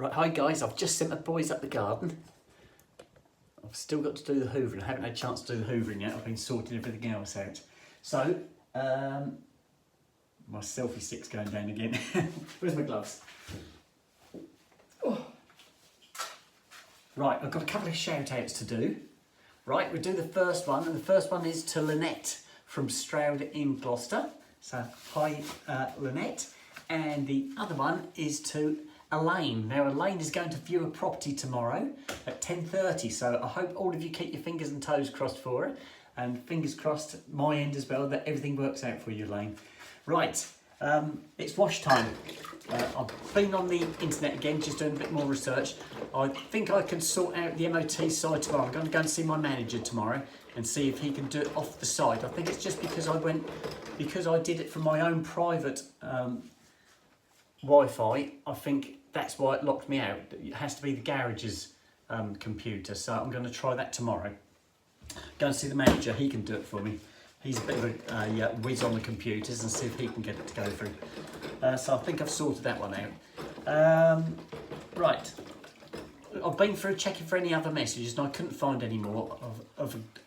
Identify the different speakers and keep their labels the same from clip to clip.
Speaker 1: Right, hi guys, I've just sent the boys up the garden. I've still got to do the hoovering. I haven't had a chance to do the hoovering yet. I've been sorting everything else out. So, my selfie stick's going down again. Where's my gloves? Oh. Right, I've got a couple of shout outs to do. Right, we'll do the first one, and the first one is to Lynette from Stroud in Gloucester. So, hi Lynette. And the other one is to Elaine. Now Elaine is going to view a property tomorrow at 10:30, so I hope all of you keep your fingers and toes crossed for her, and fingers crossed my end as well that everything works out for you, Elaine. Right, it's wash time. I've been on the internet again, just doing a bit more research. I think I can sort out the MOT side tomorrow. I'm going to go and see my manager tomorrow and see if he can do it off the side. I think it's just because I did it from my own private Wi-Fi. I think that's why it locked me out. It has to be the garage's computer, so I'm going to try that tomorrow. Go and see the manager, he can do it for me. He's a bit of a whiz on the computers, and see if he can get it to go through. So I think I've sorted that one out. Right, I've been through checking for any other messages and I couldn't find any more.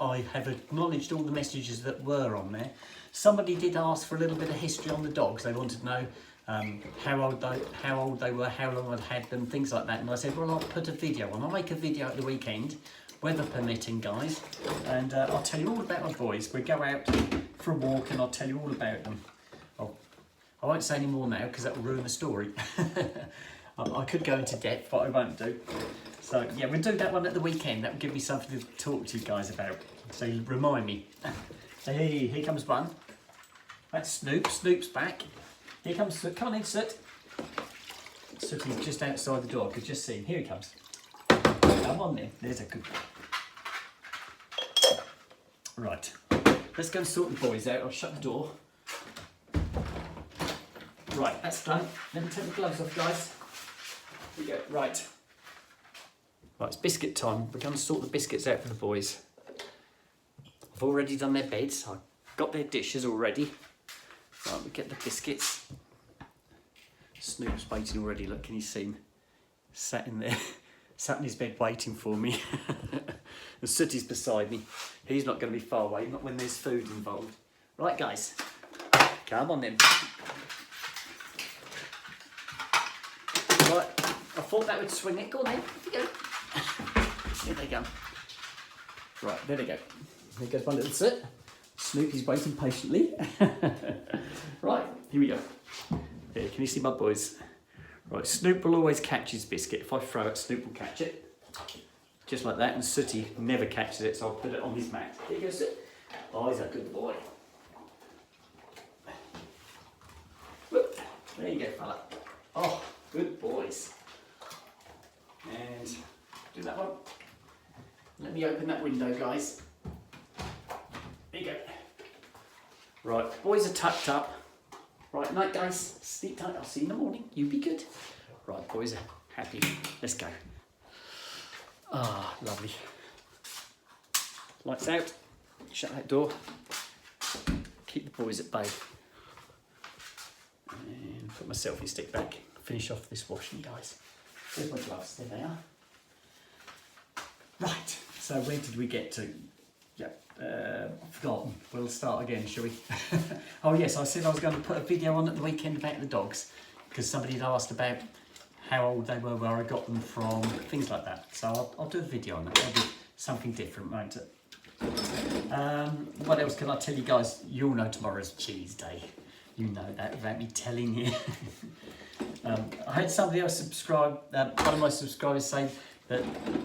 Speaker 1: I have acknowledged all the messages that were on there. Somebody did ask for a little bit of history on the dogs. They wanted to know how old they were, how long I'd had them, things like that. And I said, well, I'll put a video on. I'll make a video at the weekend, weather permitting, guys, and I'll tell you all about my boys. We go out for a walk and I'll tell you all about them. I won't say any more now because that will ruin the story. I could go into depth, but I won't do. So yeah, we'll do that one at the weekend. That will give me something to talk to you guys about. So you remind me. Hey, here comes one. That's Snoop. Snoop's back. Here comes Soot. Come on in, Soot. Soot is just outside the door. I could just see him. Here he comes. Come on then. There's a good one. Right. Let's go and sort the boys out. I'll shut the door. Right, that's done. Let me take the gloves off, guys. Here we go. Right. Right, it's biscuit time. We're going to sort the biscuits out for the boys. I've already done their beds. I've got their dishes already. Right, we get the biscuits. Snoop's waiting already. Look, can you see him? Sat in there, sat in his bed waiting for me. And Sooty's beside me. He's not going to be far away, not when there's food involved. Right, guys, come on then. Right, I thought that would swing it. Go on then, off you go. Here they go. Right, there they go. There goes my little Soot. Snoopy's waiting patiently. Right, here we go. Here, can you see my boys? Right, Snoop will always catch his biscuit. If I throw it, Snoop will catch it. Just like that, and Sooty never catches it, so I'll put it on his mat. Here you go, Soot. Oh, he's a good boy. Whoop. There you go, fella. Oh, good boys. And do that one. Let me open that window, guys. There you go. Right, boys are tucked up. Right, night guys, sleep tight. I'll see you in the morning. You be good. Right, boys are happy. Let's go. Ah, lovely. Lights out. Shut that door. Keep the boys at bay. And put my selfie stick back. Finish off this washing, guys. There's my gloves. There they are. Right, so where did we get to? Yeah, I've forgotten. We'll start again, shall we? Oh yes, I said I was going to put a video on at the weekend about the dogs because somebody had asked about how old they were, where I got them from, things like that. So I'll do a video on that. That'll be something different, won't it? What else can I tell you guys? You all know tomorrow's cheese day. You know that without me telling you. I had somebody else subscribe, one of my subscribers say that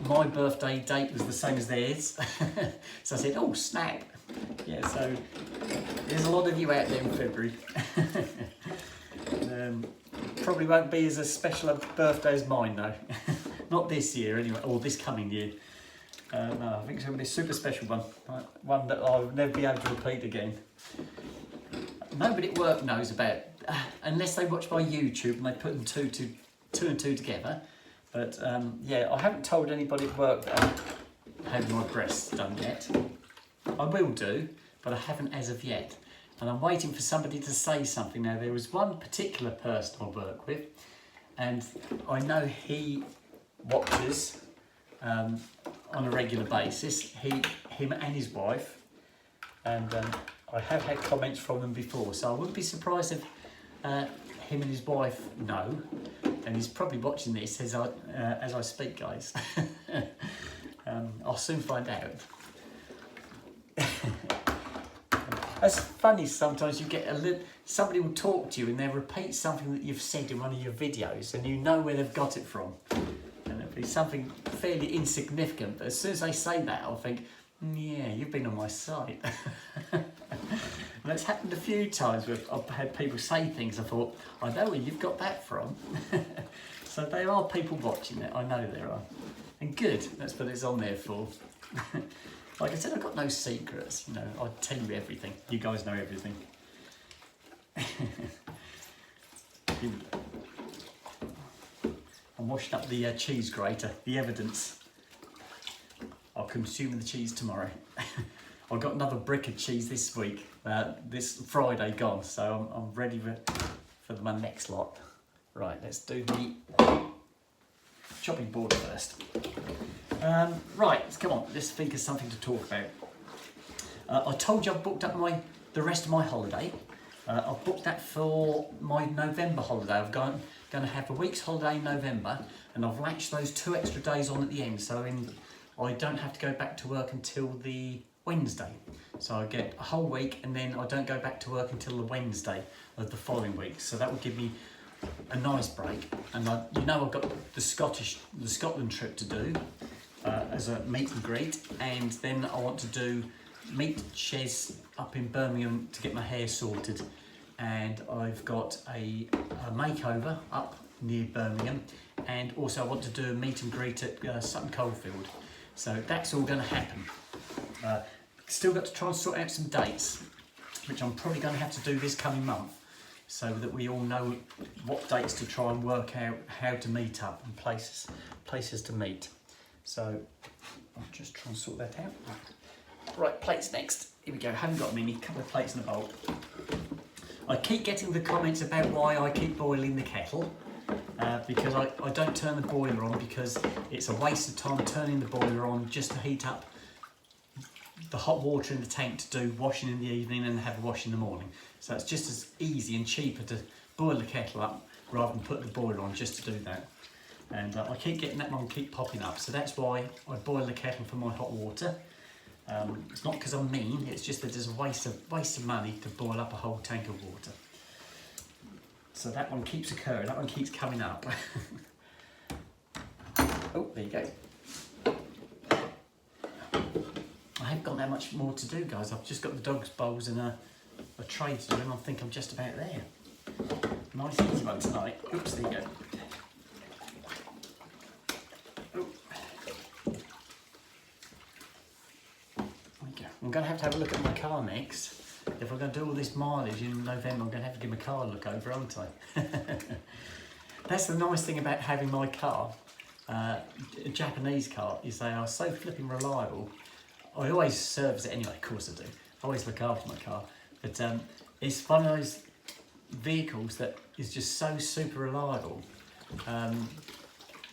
Speaker 1: my birthday date was the same as theirs. So I said, oh snap. Yeah, so there's a lot of you out there in February. Probably won't be as a special a birthday as mine though. Not this year anyway, or this coming year. No, I think it's going to be a super special one. One that I'll never be able to repeat again. Nobody at work knows about, unless they watch my YouTube and they put them two and two together. But yeah, I haven't told anybody at work that I had my breasts done yet. I will do, but I haven't as of yet. And I'm waiting for somebody to say something. Now, there was one particular person I work with and I know he watches on a regular basis, him and his wife, and I have had comments from them before, so I wouldn't be surprised if him and his wife know, and he's probably watching this as I speak, guys. I'll soon find out. It's funny, sometimes you get somebody will talk to you and they'll repeat something that you've said in one of your videos, and you know where they've got it from. And it'll be something fairly insignificant, but as soon as they say that, I'll think, yeah, you've been on my site. And it's happened a few times where I've had people say things, I thought, I know where you've got that from. So there are people watching it, I know there are. And good, that's what it's on there for. Like I said, I've got no secrets, you know, I tell you everything. You guys know everything. I'm washing up the cheese grater, the evidence. I'll consume the cheese tomorrow. I've got another brick of cheese this week, this Friday gone, so I'm ready for my next lot. Right, let's do the chopping board first. Right, come on, let's think of something to talk about. I told you I've booked up the rest of my holiday. I've booked that for my November holiday. I'm going to have a week's holiday in November, and I've latched those 2 extra days on at the end, so I don't have to go back to work until the Wednesday. So I get a whole week, and then I don't go back to work until the Wednesday of the following week. So that will give me a nice break. And I've got the Scotland trip to do as a meet and greet, and then I want to do meet Chez up in Birmingham to get my hair sorted, and I've got a makeover up near Birmingham, and also I want to do a meet and greet at Sutton Coldfield. So that's all going to happen. Still got to try and sort out some dates, which I'm probably going to have to do this coming month, so that we all know what dates to try and work out how to meet up and places to meet. So I'll just try and sort that out. Right, plates next. Here we go. Haven't got many. Couple of plates in a bowl. I keep getting the comments about why I keep boiling the kettle, because I don't turn the boiler on, because it's a waste of time turning the boiler on just to heat up the hot water in the tank to do washing in the evening and have a wash in the morning. So it's just as easy and cheaper to boil the kettle up rather than put the boiler on just to do that. And I keep getting that one keep popping up, so that's why I boil the kettle for my hot water. It's not because I'm mean, it's just that there's a waste of money to boil up a whole tank of water. So that one keeps occurring, that one keeps coming up. Oh, there you go. I haven't got that much more to do, guys. I've just got the dog's bowls and a tray to do, and I think I'm just about there. Nice easy one tonight. Oops, there you go. I'm going to have a look at my car next. If I'm going to do all this mileage in November, I'm going to have to give my car a look over, aren't I? That's the nice thing about having my car, a Japanese car, is they are so flipping reliable. I always service it anyway, of course I do. I always look after my car. But it's one of those vehicles that is just so super reliable.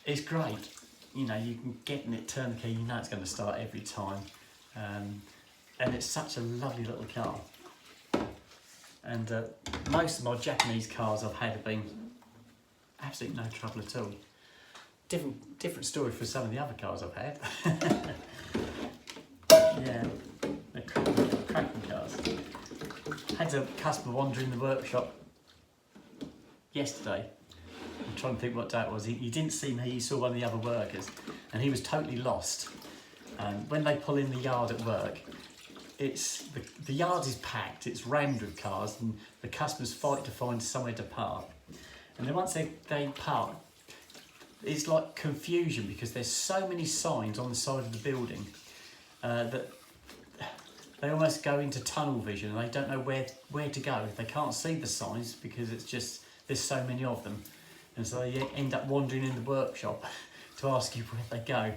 Speaker 1: It's great. You know, you can get in it, turn the key, you know it's going to start every time. And it's such a lovely little car. And most of my Japanese cars I've had have been absolutely no trouble at all. Different story for some of the other cars I've had. Yeah, they're cracking cars. Had a customer wander in the workshop yesterday. I'm trying to think what day it was. He didn't see me, he saw one of the other workers, and he was totally lost. When they pull in the yard at work, the yard is packed, it's rammed with cars, and the customers fight to find somewhere to park. And then once they park, it's like confusion, because there's so many signs on the side of the building that they almost go into tunnel vision, and they don't know where to go. They can't see the signs because it's just there's so many of them, and so they end up wandering in the workshop to ask you where they go.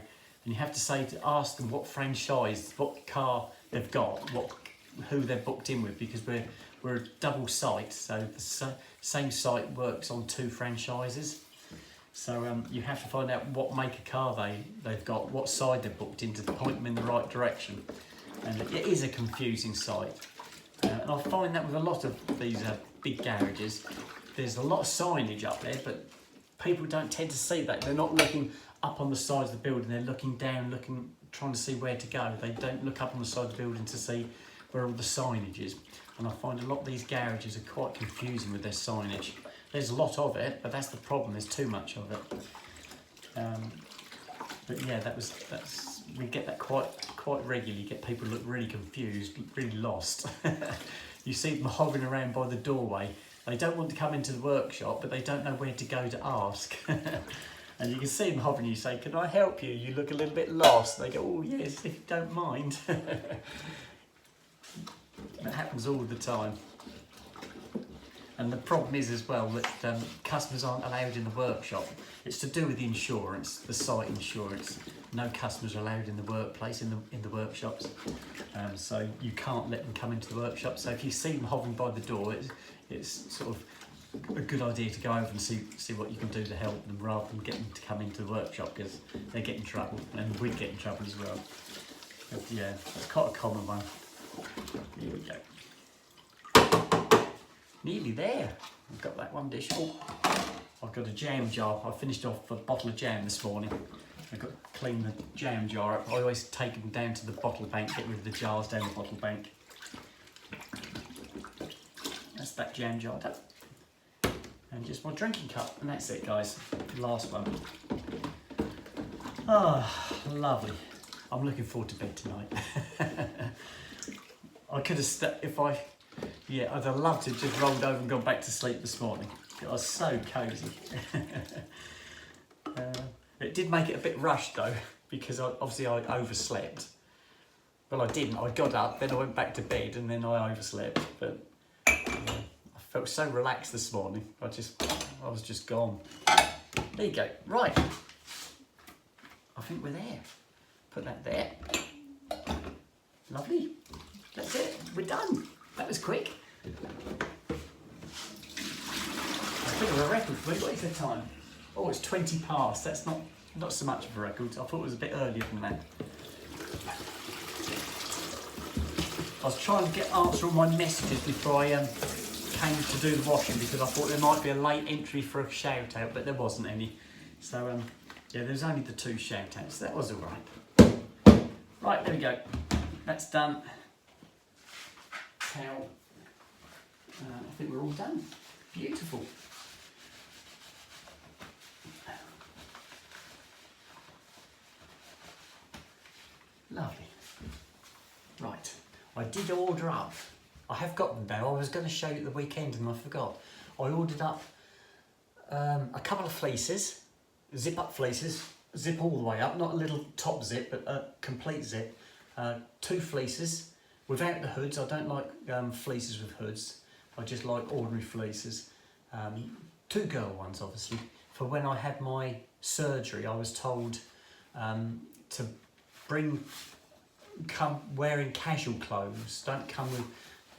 Speaker 1: And you have to ask them what franchise, what car they've got, who they're booked in with, because we're a double site, so the same site works on 2 franchises. So you have to find out what make of car they've got, what side they're booked in to point them in the right direction. And it is a confusing site. And I find that with a lot of these big garages, there's a lot of signage up there, but people don't tend to see that. They're not looking up on the sides of the building, they're looking down, trying to see where to go. They don't look up on the side of the building to see where all the signage is. And I find a lot of these garages are quite confusing with their signage. There's a lot of it, but that's the problem, there's too much of it. But yeah, we get that quite regularly. You get people look really confused, really lost. You see them hovering around by the doorway. They don't want to come into the workshop, but they don't know where to go to ask. And you can see them hovering. You say, "Can I help you?" You look a little bit lost. They go, "Oh yes, if you don't mind." That happens all the time. And the problem is as well that customers aren't allowed in the workshop. It's to do with the insurance, the site insurance. No customers are allowed in the workplace, in the workshops. So you can't let them come into the workshop. So if you see them hovering by the door, it's sort of a good idea to go over and see what you can do to help them, rather than get them to come into the workshop, because they get in trouble, and we get in trouble as well. But yeah, that's quite a common one. Here we go. Nearly there. I've got that one dish. Oh, I've got a jam jar. I finished off a bottle of jam this morning. I've got to clean the jam jar up. I always take them down to the bottle bank, get rid of the jars down the bottle bank. That's that jam jar done. And just my drinking cup, and that's it, guys. Last one. Ah, oh, lovely. I'm looking forward to bed tonight. I could have yeah, I'd have loved to have just rolled over and gone back to sleep this morning. It was so cosy. It did make it a bit rushed though, because obviously I overslept. Well, I didn't. I got up, then I went back to bed, and then I overslept. But I felt so relaxed this morning. I was just gone. There you go. Right. I think we're there. Put that there. Lovely. That's it. We're done. That was quick. A bit of a record for me. What is the time? Oh, it's 20 past. That's not so much of a record. I thought it was a bit earlier than that. I was trying to answer all my messages before I came to do the washing, because I thought there might be a late entry for a shout out, but there wasn't any. So yeah, there's only the 2 shout outs. That was all right. Right, there we go. That's done. Towel. I think we're all done. Beautiful. Lovely. Right, I did order up. I have got them now. I was going to show you at the weekend and I forgot. I ordered up a couple of fleeces, zip-up fleeces, zip all the way up, not a little top zip, but a complete zip. 2 fleeces without the hoods. I don't like fleeces with hoods. I just like ordinary fleeces. 2 girl ones, obviously. For when I had my surgery, I was told to come wearing casual clothes. Don't come with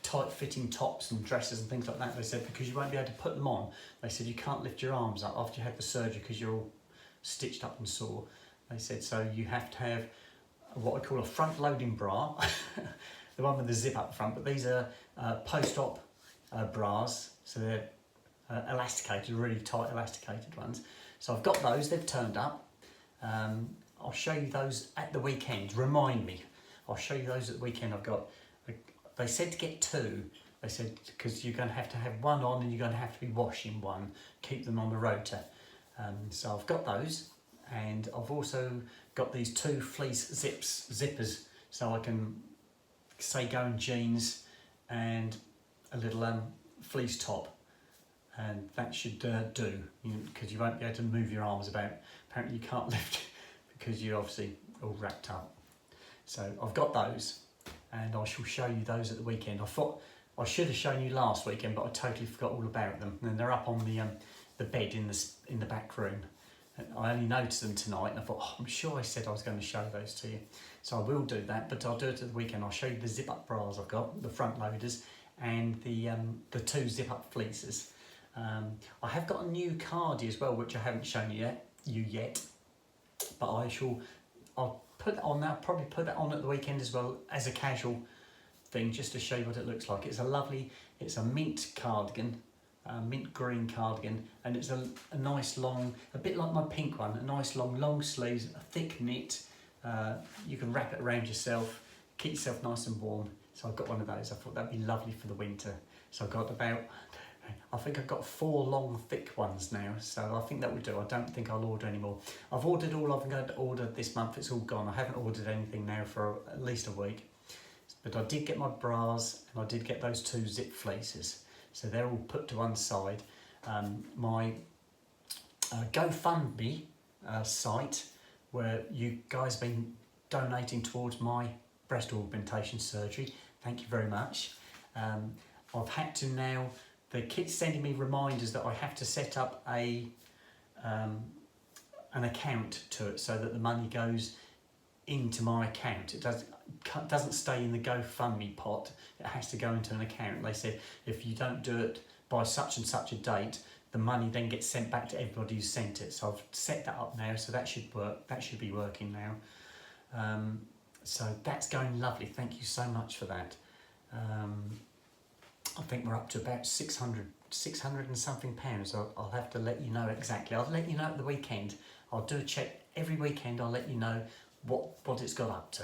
Speaker 1: tight-fitting tops and dresses and things like that. They said, because you won't be able to put them on. They said you can't lift your arms up after you had the surgery because you're all stitched up and sore. They said so you have to have what I call a front-loading bra, the one with the zip up front. But these are post-op bras, so they're elasticated, really tight elasticated ones. So I've got those. They've turned up. I'll show you those at the weekend. Remind me. I'll show you those at the weekend. They said to get 2. They said because you're going to have one on and you're going to have to be washing one. Keep them on the rotor. So I've got those, and I've also got these 2 fleece zippers, so I can say go in jeans and a little fleece top, and that should do, because you won't be able to move your arms about. Apparently you can't lift because you're obviously all wrapped up. So I've got those, and I shall show you those at the weekend. I thought I should have shown you last weekend, but I totally forgot all about them. And they're up on the bed in the back room. And I only noticed them tonight, and I thought, oh, I'm sure I said I was going to show those to you. So I will do that, but I'll do it at the weekend. I'll show you the zip-up bras I've got, the front loaders, and the 2 zip-up fleeces. I have got a new cardi as well, which I haven't shown you yet, but I'll put that on now. Probably put that on at the weekend as well as a casual thing, just to show you what it looks like. It's a mint cardigan, mint green cardigan, and it's a nice long, a bit like my pink one, a nice long sleeves, a thick knit. You can wrap it around yourself, keep yourself nice and warm. So I've got one of those. I thought that'd be lovely for the winter. So I've got I think I've got 4 long thick ones now, so I think that will do. I don't think I'll order any more. I've ordered all I'm going to order this month. It's all gone. I haven't ordered anything now for at least a week. But I did get my bras, and I did get those 2 zip fleeces. So they're all put to one side. My GoFundMe site, where you guys have been donating towards my breast augmentation surgery, thank you very much. I've had to now, they keep sending me reminders that I have to set up an account to it so that the money goes into my account. It doesn't stay in the GoFundMe pot, it has to go into an account. They said if you don't do it by such and such a date, the money then gets sent back to everybody who sent it. So I've set that up now, so that should work. That should be working now. So that's going lovely. Thank you so much for that. I think we're up to about 600 and something pounds. I'll have to let you know exactly. I'll let you know at the weekend. I'll do a check every weekend. I'll let you know what it's got up to.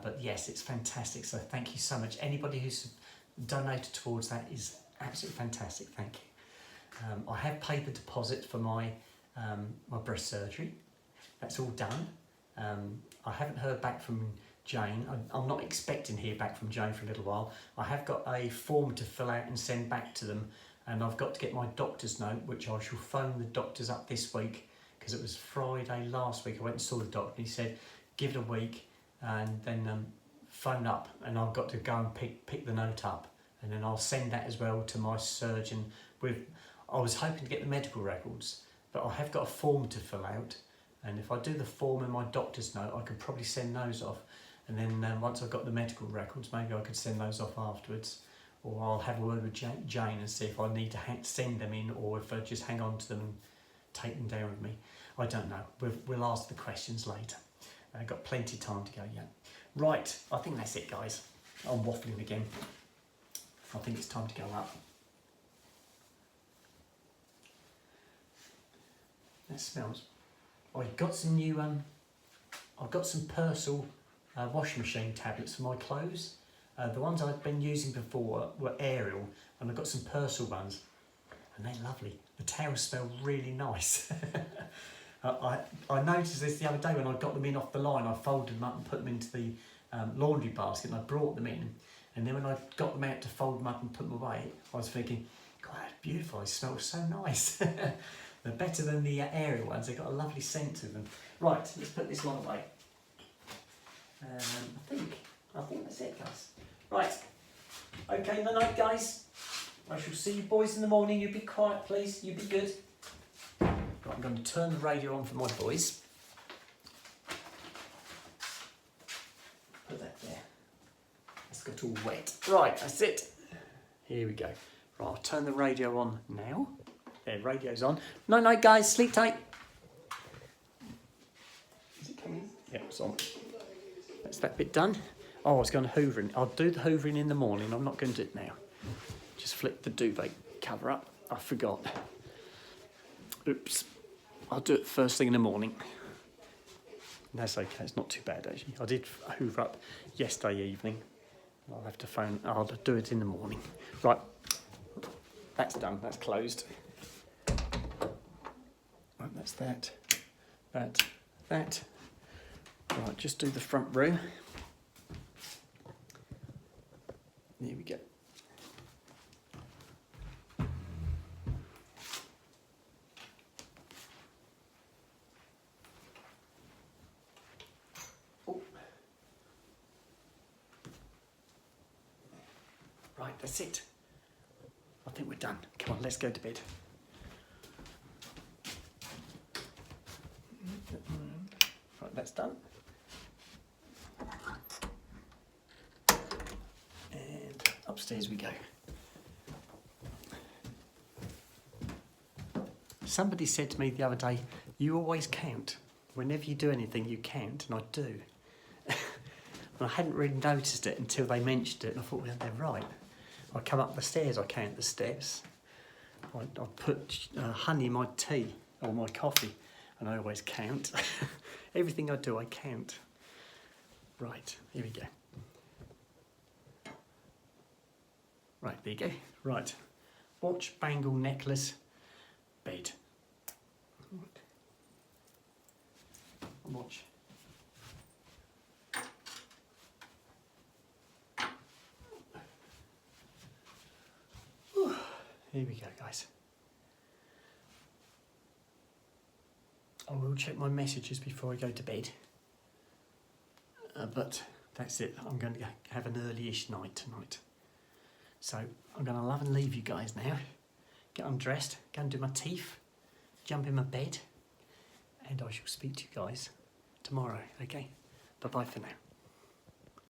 Speaker 1: But yes, it's fantastic. So thank you so much. Anybody who's donated towards that is absolutely fantastic. Thank you. I have paid the deposit for my breast surgery. That's all done. I haven't heard back from Jane. I'm not expecting to hear back from Jane for a little while. I have got a form to fill out and send back to them, and I've got to get my doctor's note, which I shall phone the doctors up this week, because it was Friday last week I went and saw the doctor, and he said give it a week and then phone up, and I've got to go and pick the note up, and then I'll send that as well to my surgeon. I was hoping to get the medical records, but I have got a form to fill out, and if I do the form and my doctor's note, I could probably send those off. And then once I've got the medical records, maybe I could send those off afterwards, or I'll have a word with Jane and see if I need to send them in, or if I just hang on to them and take them down with me. I don't know. We'll ask the questions later. I've got plenty of time to go yet. Right, I think that's it, guys. I'm waffling again. I think it's time to go up. That smells. I've got some new. I've got some Persil washing machine tablets for my clothes. The ones I'd been using before were Ariel, and I've got some Persil ones, and they're lovely. The towels smell really nice. I noticed this the other day when I got them in off the line. I folded them up and put them into the laundry basket, and I brought them in, and then when I got them out to fold them up and put them away, I was thinking, God, that's beautiful, they smell so nice. They're better than the Ariel ones. They've got a lovely scent to them. Right, let's put this one away. I think that's it, guys. Right, okay, night night, guys. I shall see you boys in the morning. You be quiet, please. You be good. Right, I'm going to turn the radio on for my boys. Put that there. It's got all wet. Right, that's it. Here we go. Right, I'll turn the radio on now. There, radio's on. Night night, guys. Sleep tight. Is it coming? Yeah, it's on. That's that bit done. Oh, I was going to hoovering. I'll do the hoovering in the morning. I'm not going to do it now. Just flip the duvet cover up. I forgot. Oops. I'll do it first thing in the morning. That's okay. It's not too bad, actually. I did hoover up yesterday evening. I'll do it in the morning. Right. That's done. That's closed. Right, that's that. That. Right, just do the front row. There we go. Oh. Right, that's it. I think we're done. Come on, let's go to bed. Right, that's done. And upstairs we go. Somebody said to me the other day, you always count. Whenever you do anything, you count, and I do. And I hadn't really noticed it until they mentioned it, and I thought, well, they're right. I come up the stairs, I count the steps. I put honey in my tea or my coffee, and I always count. Everything I do, I count. Right, here we go. Right, there you go. Right, watch, bangle, necklace, bed. Watch. Here we go, guys. I will check my messages before I go to bed. But that's it. I'm going to have an early-ish night tonight. So I'm going to love and leave you guys now. Get undressed, go and do my teeth, jump in my bed, and I shall speak to you guys tomorrow, okay? Bye-bye for now.